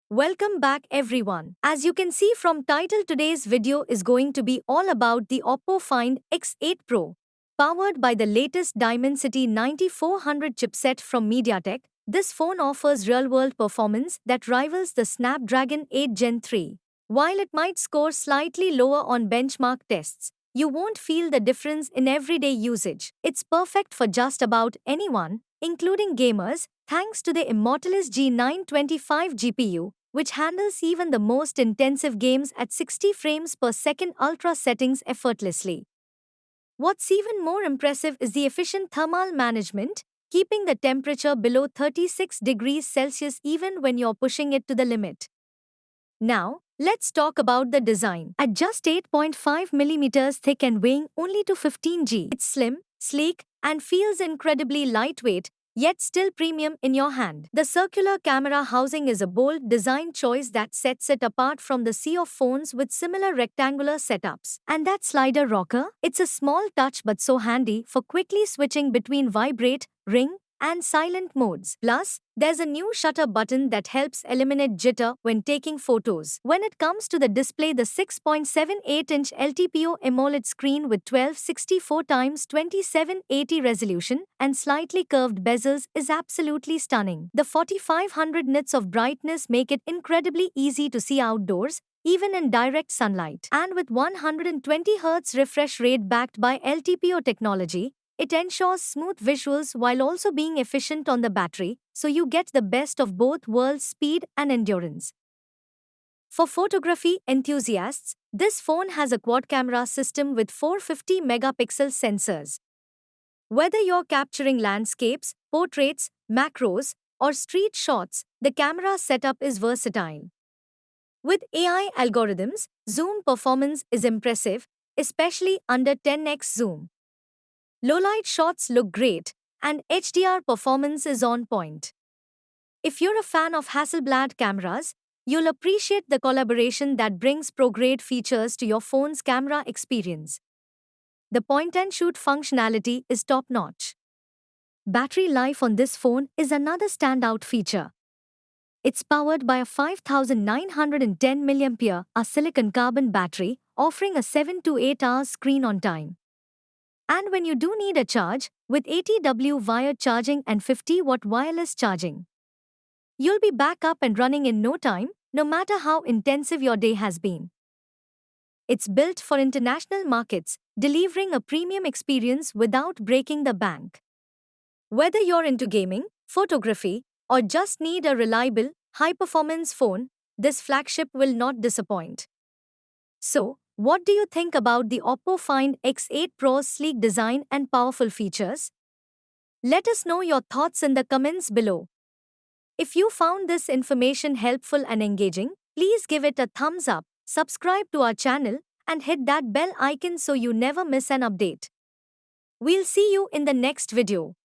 Welcome back everyone. As you can see from title, today's video is going to be all about the Oppo Find X8 Pro. Powered by the latest Dimensity 9400 chipset from MediaTek, this phone offers real-world performance that rivals the Snapdragon 8 Gen 3. While it might score slightly lower on benchmark tests, you won't feel the difference in everyday usage. It's perfect for just about anyone, including gamers, thanks to the Immortalis G925 GPU, which handles even the most intensive games at 60 frames per second ultra settings effortlessly. What's even more impressive is the efficient thermal management, keeping the temperature below 36 degrees Celsius even when you're pushing it to the limit. Now, let's talk about the design. At just 8.5mm thick and weighing only to 15 g, it's slim, sleek, and feels incredibly lightweight, yet still premium in your hand. The circular camera housing is a bold design choice that sets it apart from the sea of phones with similar rectangular setups. And that slider rocker? It's a small touch but so handy for quickly switching between vibrate, ring, and silent modes. Plus, there's a new shutter button that helps eliminate jitter when taking photos. When it comes to the display, the 6.78-inch LTPO AMOLED screen with 1264x2780 resolution and slightly curved bezels is absolutely stunning. The 4500 nits of brightness make it incredibly easy to see outdoors, even in direct sunlight. And with 120Hz refresh rate backed by LTPO technology, it ensures smooth visuals while also being efficient on the battery, so you get the best of both worlds: speed and endurance. For photography enthusiasts, this phone has a quad-camera system with 450-megapixel sensors. Whether you're capturing landscapes, portraits, macros, or street shots, the camera setup is versatile. With AI algorithms, zoom performance is impressive, especially under 10x zoom. Low-light shots look great, and HDR performance is on point. If you're a fan of Hasselblad cameras, you'll appreciate the collaboration that brings pro-grade features to your phone's camera experience. The point-and-shoot functionality is top-notch. Battery life on this phone is another standout feature. It's powered by a 5910 mAh silicon carbon battery, offering a 7 to 8 hours screen-on time. And when you do need a charge, with 80W wired charging and 50-watt wireless charging, you'll be back up and running in no time, no matter how intensive your day has been. It's built for international markets, delivering a premium experience without breaking the bank. Whether you're into gaming, photography, or just need a reliable, high-performance phone, this flagship will not disappoint. So, what do you think about the Oppo Find X8 Pro's sleek design and powerful features? Let us know your thoughts in the comments below. If you found this information helpful and engaging, please give it a thumbs up, subscribe to our channel, and hit that bell icon so you never miss an update. We'll see you in the next video.